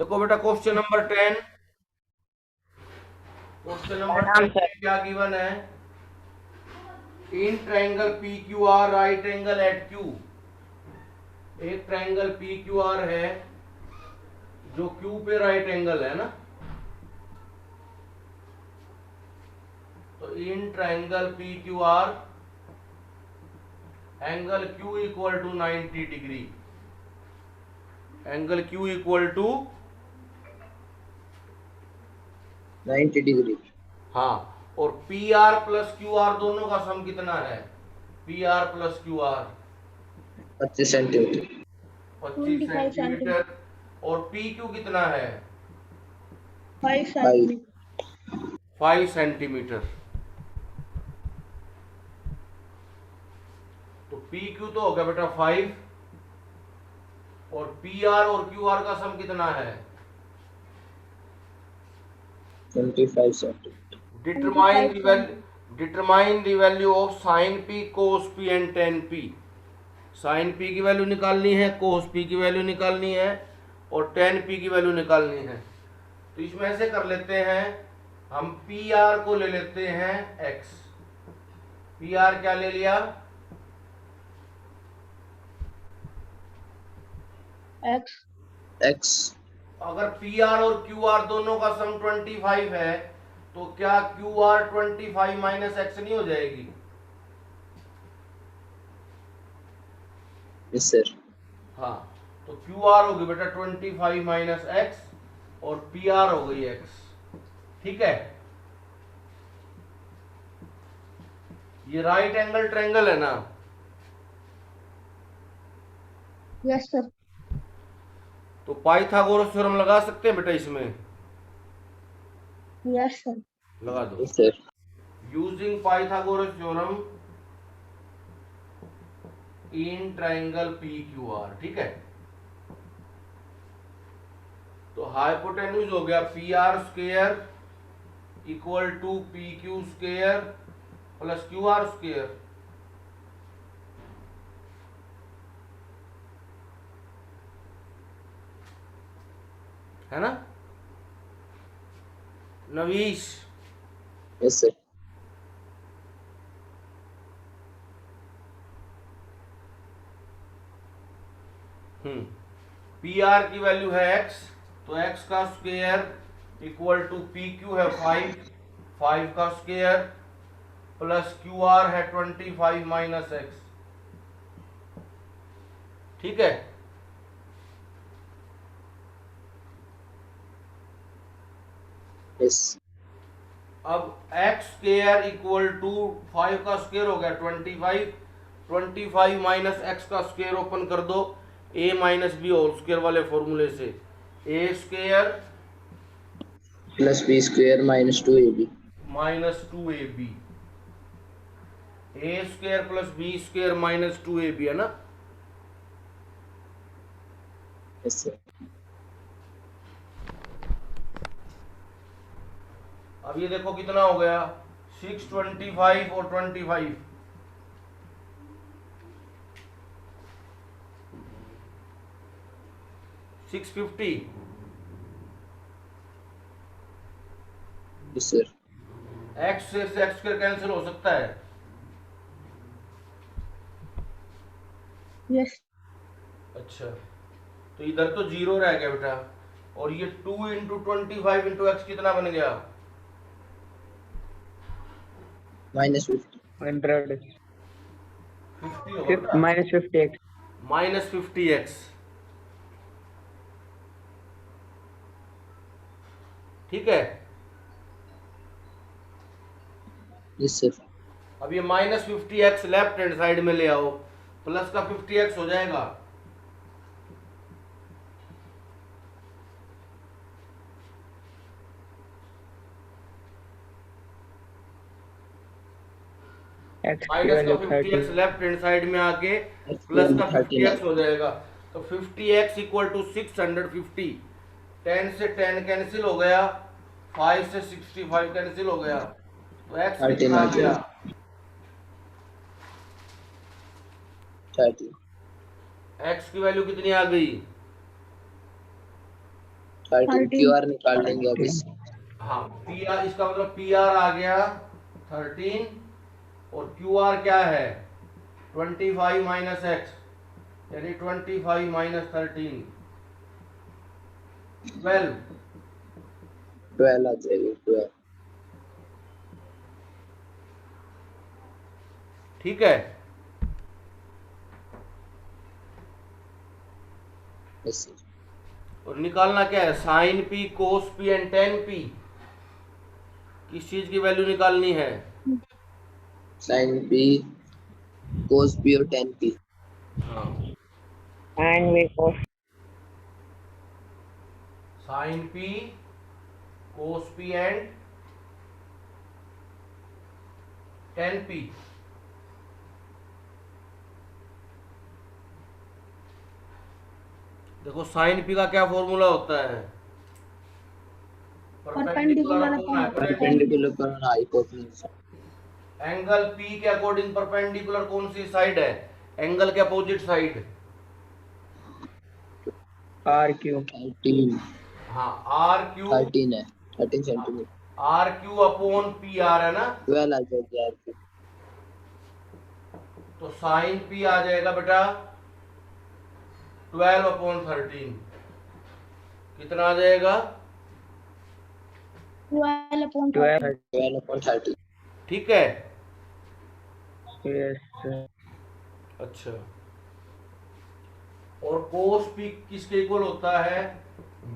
देखो बेटा question number 10। Question number 10 में क्या गिवन है? In triangle P Q R right angle at Q. एक ट्रायंगल पी क्यू आर है जो क्यू पे राइट एंगल है ना। तो in triangle P Q R angle Q equal to 90 degree. Angle Q equal to 90 degree. हाँ, और P R plus Q R दोनों का सम कितना है? P R plus Q R 25 centimetre. 25 centimetre. और पी क्यू कितना है? 5 5 सेंटीमीटर। 5 सेंटीमीटर। तो पी क्यू तो हो गया बेटा 5, और पी आर और क्यू आर का सम कितना है? 25 centimetre. Determine the value of sine P cos P and tan P. Sine P की वैल्यू निकालनी है, कोस पी की वैल्यू निकालनी है, और टेन पी की वैल्यू निकालनी है। तो इसमें ऐसे कर लेते हैं, हम पी आर को ले लेते हैं एक्स। पी आर क्या ले लिया? एक्स। अगर पी आर और क्यू आर दोनों का सम 25 है, तो क्या क्यू आर 25 माइनस एक्स नहीं हो जाएगी? Yes sir. हाँ, तो क्यू आर होगी बेटा 25 माइनस एक्स, और पी आर हो गई एक्स। ठीक है, ये राइट एंगल ट्रायंगल है ना। Yes sir. तो पाइथागोरस थ्योरम लगा सकते हैं बेटा इसमें। Yes sir. लगा दो। Yes sir. Using Pythagoras theorem in triangle P Q R. ठीक है, तो हाइपोटेन्यूज हो गया P R square equal to P Q square plus Q R square. है ना Navish? Yes sir. P R की वैल्यू है एक्स, तो एक्स का square equal to P Q है 5, 5 का स्क्वायर प्लस क्यू आर है 25 माइनस एक्स। ठीक है, यस। अब एक्स स्क्वायर इक्वल टू 5 का स्क्वायर हो गया 25, 25 माइनस एक्स का स्क्वायर ओपन कर दो a minus b whole square वाले फॉर्मूले से। A square plus b square minus 2ab। Minus 2ab। A square plus b square minus 2ab है ना। Yes sir. अब ये देखो कितना हो गया, 625 और 25, 650। Yes sir. एक्स से एक्स स्क्वायर कैंसिल हो सकता है। यस। अच्छा, तो इधर तो जीरो रह गया बेटा, और ये 2 इंटू 25 इंटू एक्स कितना बन गया? -50। 100 50 होगा बेटा, -50x। Minus 50 x. ठीक है, यस सर। अब ये minus 50 x left hand side में ले आओ, प्लस का 50 एक्स हो जाएगा। x की माइनस का value 50 x 30। Left hand side में आके प्लस का 50 एक्स हो जाएगा। तो 50 एक्स इक्वल टू 650। 10 से 10 कैंसिल हो गया, 5 से 65 कैंसिल हो गया, तो एक्स कितना आ गया? 30। एक्स की वैल्यू कितनी आ गई? 13 13 क्यू आर निकाल लेंगे अब इससे। हाँ, पी आर, इसका मतलब पी आर आ गया 13 और क्यू आर क्या है 25 माइनस एक्स, यानी 25 माइनस 13 12। 12 आ जाएगी 12। ठीक है। Yes sir. और निकालना क्या है, sine P cos P and tan P. किस चीज की वैल्यू निकालनी है? साइन पी कोस पी और टेन पी। हाँ, and we cos sine P cos P and tan P. देखो साइन पी का क्या फॉर्मूला होता है, Perpendicular upon हाइपोटेन्यूज। परपेंडिकुलर पर हाइपोटेन्यूज। एंगल पी के अकॉर्डिंग परपेंडिकुलर कौन सी साइड है, एंगल के अपोजिट साइड। RQ 13 हाँ, आर क्यू, 13 है 13 centimetre. R Q upon P R है ना। 12 आ जाएगी यार। तो साइन पी आ जाएगा बेटा 12/13। कितना आ जाएगा? 12/13। 12 12/13। ठीक है। yes sir. अच्छा, और कोस पी किसके इक्वल होता है,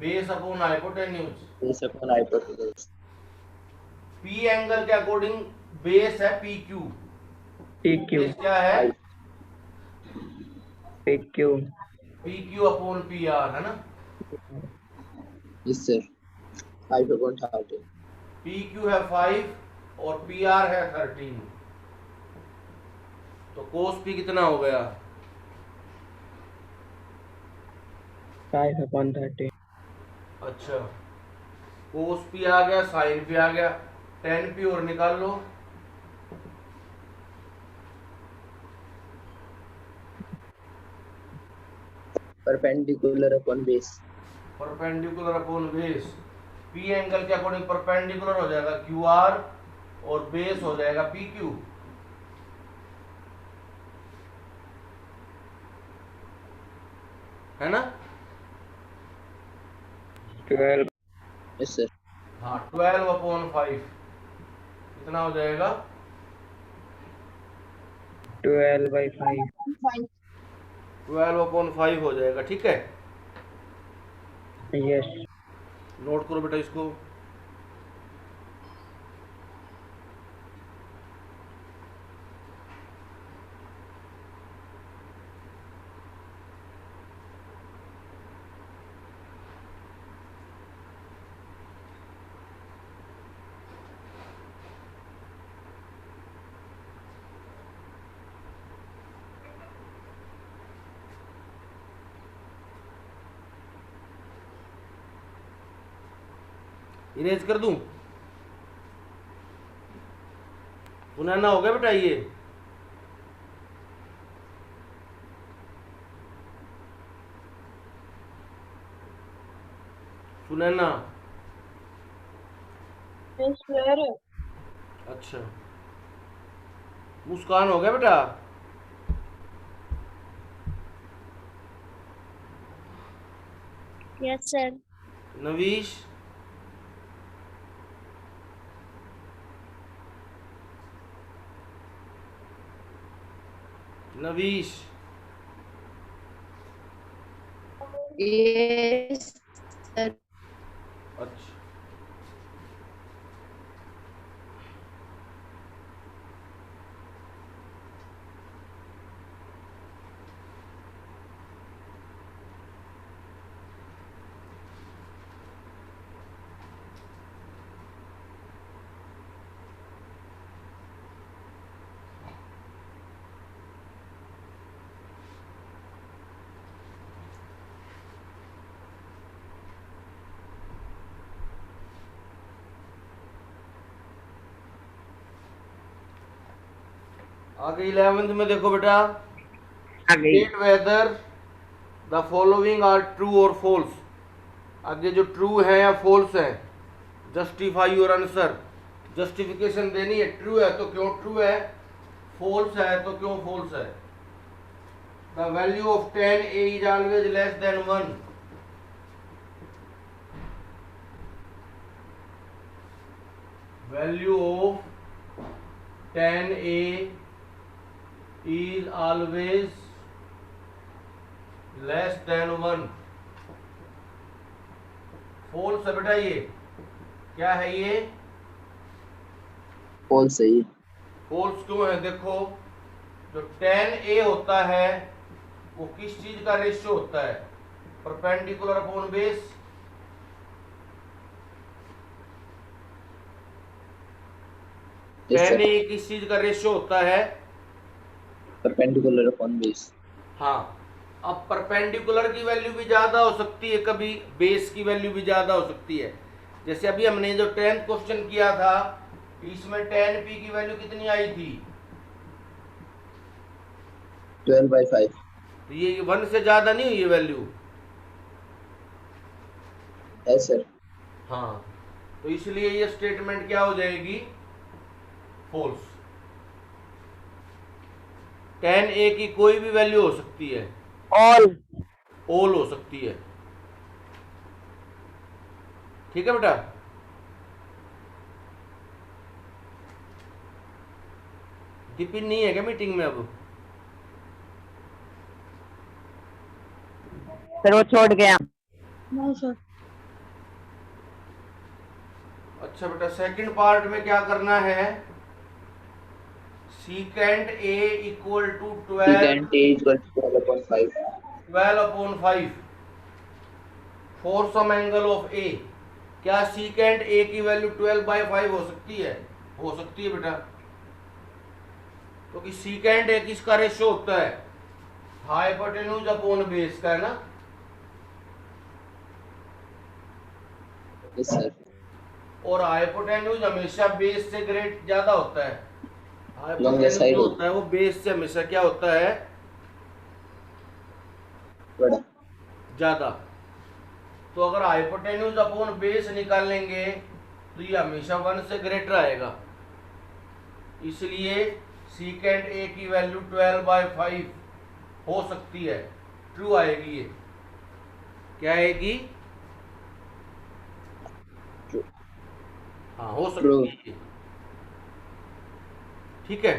बेस अपॉन हाइपोटेन्यूज। ये सब पर हाइपोटेन्यूज। पी एंगल के अकॉर्डिंग बेस है पी क्यू। PQ बेस क्या है? PQ P Q upon P R है ना। Yes sir 5/13। पी क्यू है 5 और पी आर है 13। तो कोस पी कितना हो गया? 5/13 अच्छा, कोस पी आ गया, साइन पी आ गया, टेन पी और निकाल लो। Perpendicular upon base. Perpendicular upon base, P angle के अकॉर्डिंग परपेंडिकुलर हो जाएगा क्यू आर और बेस हो जाएगा पी क्यू। है ना। 12 यस सर। हाँ, 12/5 कितना हो जाएगा? 12/5 12/5 हो जाएगा। ठीक है, yes नोट करो बेटा इसको। इरेज कर दूं? सुनैना हो गया बेटा ये? सुनैना? अच्छा, मुस्कान हो गया बेटा? Yes, sir. Navish? Navish? Yes, sir. अच्छा, आगे 11th में देखो बेटा, आ गई state whether the following are true or false। आगे जो ट्रू है या फॉल्स है, जस्टिफाई योर आंसर, जस्टिफिकेशन देनी है। ट्रू है तो क्यों ट्रू है, फॉल्स है तो क्यों फॉल्स है। The value of 10a is always less than 1। Value of 10a is always less than 1। False है बेटा, ये क्या है, ये फॉल्स है ये। फॉल्स क्यों है, देखो जो 10a होता है वो किस चीज का रेशियो होता है, perpendicular upon base. Yes, sir. 10a किस चीज का रेशियो होता है, परपेंडिकुलर अपॉन बेस। हाँ। अब परपेंडिकुलर की वैल्यू भी ज्यादा हो सकती है, कभी बेस की वैल्यू भी ज्यादा हो सकती है। जैसे अभी हमने जो 10th क्वेश्चन किया था, इसमें 10p की वैल्यू कितनी आई थी, 12/5। तो ये 1 से ज्यादा नहीं हुई ये वैल्यू। Yes sir. हाँ, तो इसलिए ये स्टेटमेंट क्या हो जाएगी, फॉल्स। 10a की कोई भी वैल्यू हो सकती है, ऑल हो सकती है। ठीक है बेटा। डिपिन नहीं है क्या मीटिंग में अब, सर वो छोड़ गया। No sir. अच्छा बेटा, सेकंड पार्ट में क्या करना है, secant a equal to 12 Secant A equal to 12/5। 12/5 for some angle of a। क्या सीकेंट a की वैल्यू 12/5 हो सकती है, हो सकती है बेटा, क्योंकि तो सीकेंट a किसका रेशियो होता है, हाइपोटेन्यूज अपॉन बेस का, है ना। Yes sir. और हाइपोटेन्यूज हमेशा बेस से ग्रेट ज्यादा होता है। Longest हाइपोटेन्यूज side जो होता है वो बेस से हमेशा क्या होता है, बड़ा। ज्यादा। तो अगर हाइपोटेन्यूज अपॉन बेस निकालेंगे तो ये हमेशा 1 से ग्रेटर आएगा, इसलिए सीकेंट a की वैल्यू 12/5 हो सकती है, ट्रू आएगी ये। क्या आएगी, True। हाँ हो True। सकती है। ठीक है।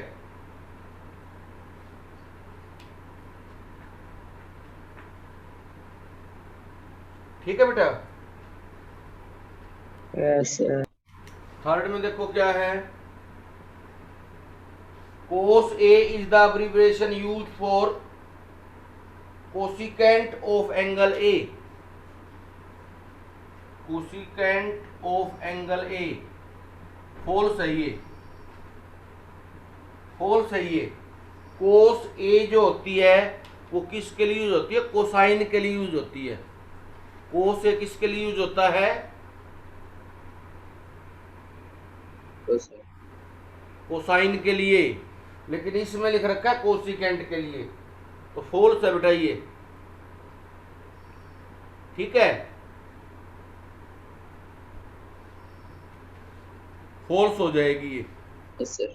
ठीक है बेटा। Yes, sir. थर्ड में देखो क्या है, cos A is the abbreviation used for cosecant of angle A। cosecant of angle A false है ये, फॉल्स है ये। cos A जो होती है वो किसके लिए यूज होती है, कोसाइन के लिए यूज होती है। cos A किसके लिए यूज होता है, तो सर कोसाइन के लिए, लेकिन इसमें लिख रखा है कोसिकेंट के लिए, तो फॉल्स है बेटा ये। ठीक है, फॉल्स हो जाएगी ये। Yes sir.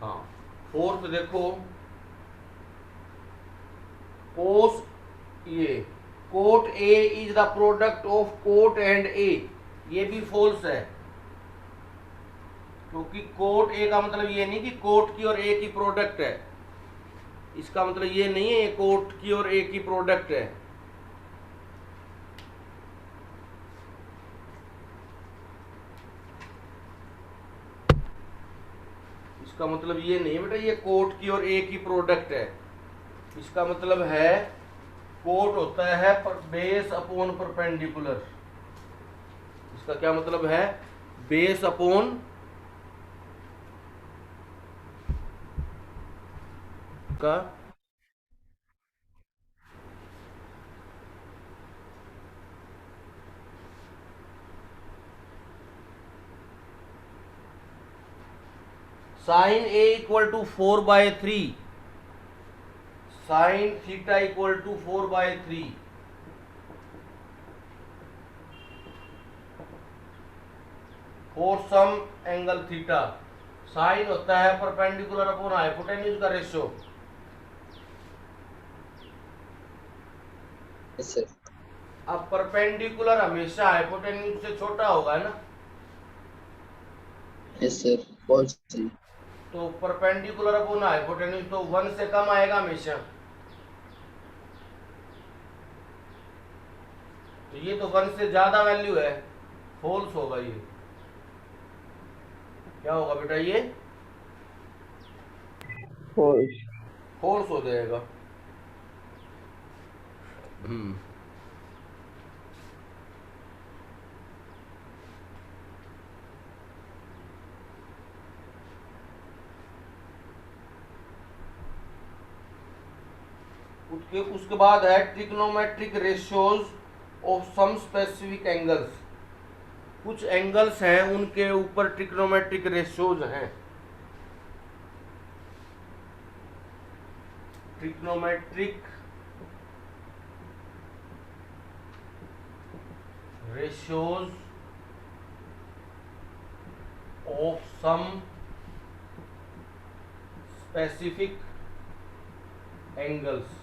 हाँ, फोर्थ देखो, कोस ये cot A is the product of cot and A, ये भी फॉल्स है, क्योंकि कोट ए का मतलब ये नहीं कि कोट की और ए की प्रोडक्ट है, इसका मतलब ये नहीं है ये कोट की और ए की प्रोडक्ट है। इसका मतलब ये नहीं है बेटा ये कोट की और ए की प्रोडक्ट है, इसका मतलब है कोट होता है बेस अपॉन परपेंडिकुलर। इसका क्या मतलब है, बेस अपॉन का sine A equal to 4/3, sine theta equal to 4/3। For some angle theta. Sine होता है परपेंडिकुलर अपॉन हाइपोटेन्यूज का रेशियो। Yes sir. अब परपेंडिकुलर हमेशा हाइपोटेन्यूज से छोटा होगा, है ना। यस सर, फॉल्स जी। तो परपेंडिकुलर अपॉन हाइपोटेन्यूज तो 1 से कम आएगा हमेशा। तो ये तो 1 से ज्यादा वैल्यू है, फॉल्स होगा ये। क्या होगा बेटा, ये false, फॉल्स हो जाएगा। उसके बाद है trigonometric ratios of some specific angles. कुछ एंगल्स हैं उनके ऊपर ट्रिग्नोमेट्रिक रेशियोज हैं। Trigonometric ratios of some specific angles.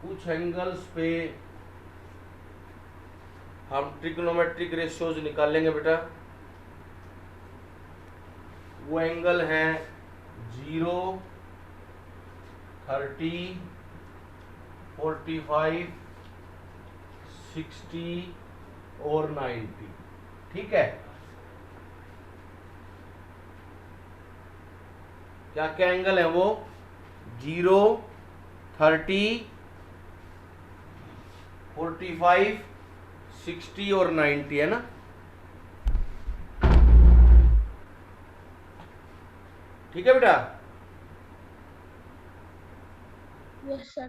कुछ एंगल्स पे हम ट्रिग्नोमेट्रिक रेशियोज निकालेंगे बेटा। वो एंगल हैं 0, 30, 45, 60 और 90। ठीक है। क्या क्या एंगल है वो? 0, 30, 45, 60 और 90, है ना। ठीक है बेटा। Yes sir.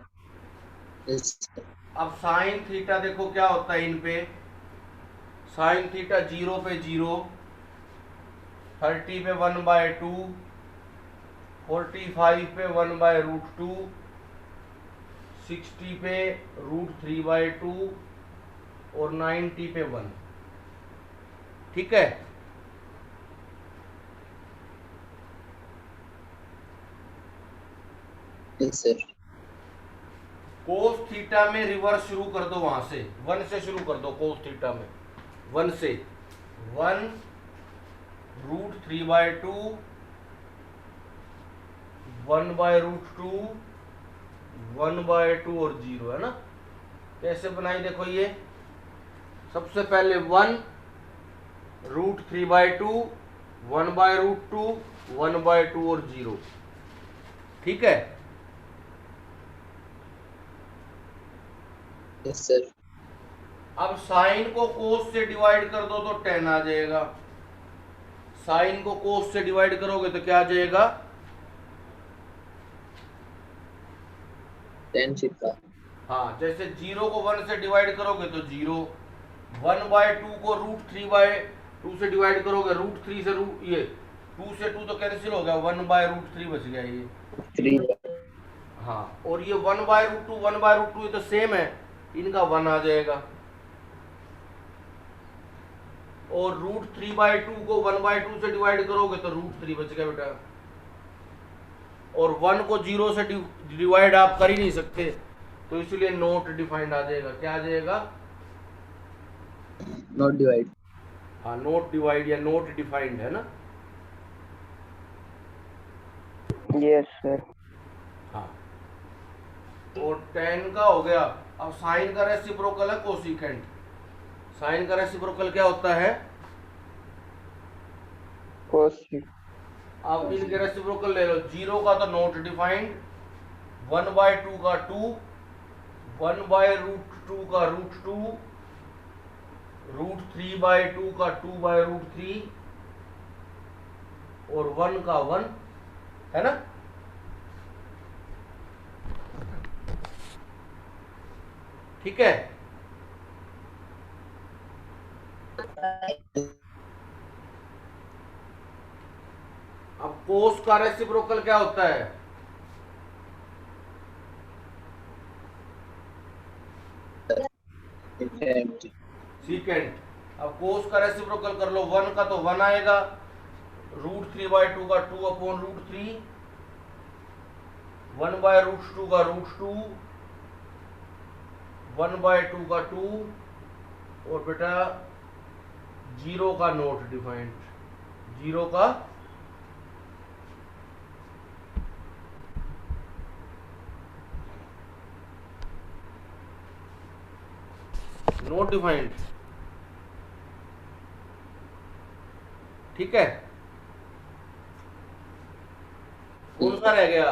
Yes sir. अब साइन थीटा देखो क्या होता है इन पे। साइन थीटा 0 पे 0, 30 पे 1/2, 45 पे 1/√2, 60 पे √3/2 और 90 पे 1। ठीक है। Yes sir. कोस थीटा में रिवर्स शुरू कर दो, वहां से 1 से शुरू कर दो। कोस थीटा में 1 से 1 √3/2, 1/√2, 1/2 और 0, है ना। कैसे बनाई देखो ये। सबसे पहले 1 √3/2, 1/√2, 1/2 और 0। ठीक है। Yes sir. अब साइन को कोस से डिवाइड कर दो तो 10 आ जाएगा। साइन को कोस से डिवाइड करोगे तो क्या आ जाएगा? tan theta. हाँ, जैसे 0 को 1 से डिवाइड करोगे तो 0, 1/2 को √3/2 से डिवाइड करोगे, √3 से ये 2 से 2 तो कैंसिल हो गया, 1/√3 बच गया ये। 3। हाँ, और ये 1/√2, 1/√2 ये तो सेम है, इनका 1 आ जाएगा। और √3/2 को 1/2 से डिवाइड करोगे तो √3 बच गया बेटा। और 1 को 0 से डिवाइड आप कर ही नहीं सकते, तो इसलिए नॉट डिफाइंड आ जाएगा। क्या आ जाएगा? Not divide. हाँ, नॉट डिवाइड या नॉट डिफाइंड, है ना। yes sir, हाँ, और 10 का हो गया। अब साइन का रेसिप्रोकल है कोसिकेंट। साइन का रेसिप्रोकल क्या होता है? cos, अब इनके रेसिप्रोकल ले लो। 0 का तो नॉट डिफाइंड, 1/2 का 2, 1/√2 का √2, √3/2 का 2/√3 और 1 का 1, है ना। ठीक है। अब कोस का रेसिप्रोकल क्या होता है? इफेक्ट। सीकेंट। अब कोस का रेसिप्रोकल कर लो, 1 का तो 1 आएगा, √3/2 का 2/√3, 1/√2 का √2, 1/2 का 2, और बेटा 0 का नॉट डिफाइंड, 0 का नॉट डिफाइंड। ठीक है, कौन सा रह गया?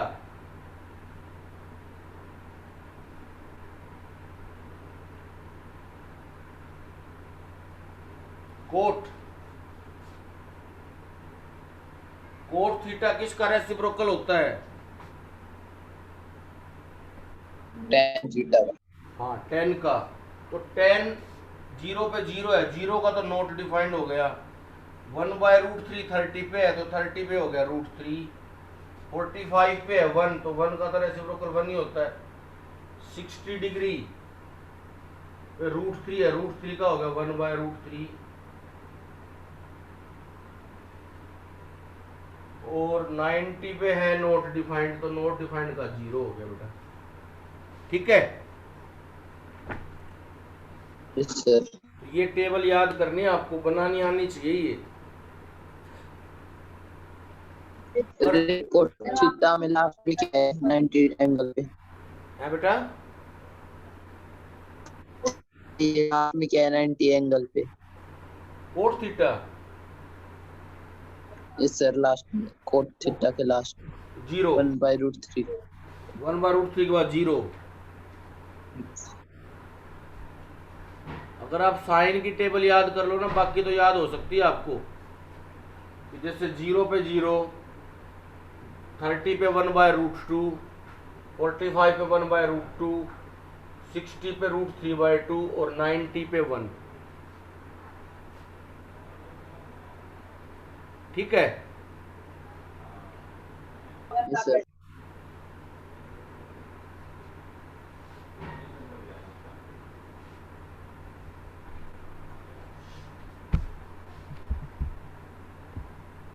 कोट थीटा किसका रेसिप्रोकल होता है? tan थीटा का। हाँ, tan का। तो tan 0 पे 0 है, 0 का तो नॉट डिफाइंड हो गया, 1/√3 30 पे है तो 30 पे हो गया √3, 45 पे है 1 तो 1 का तो रेसिप्रोकल 1 ही होता है, 60 डिग्री पे √3 है, √3 का हो गया 1/√3, और 90 पे है नॉट डिफाइंड तो नॉट डिफाइंड का 0 हो गया बेटा। ठीक है, यस सर। ये टेबल याद करनी है आपको, बनानी आनी चाहिए ये। कोट थीटा में लास्ट में क्या है? 90 एंगल पे है बेटा, ये लास्ट में क्या है? 90 एंगल पे। Cot theta yes sir, last में कोट थीटा के लास्ट में 0, 1/√3। 1/√3 के बाद 0। अगर आप साइन की टेबल याद कर लो ना, बाकी तो याद हो सकती है आपको, कि जैसे 0 पे 0, 30 पे 1/√2, 45 पे 1/√2, 60 पे √3/2 और 90 पे 1। ठीक है, यस सर।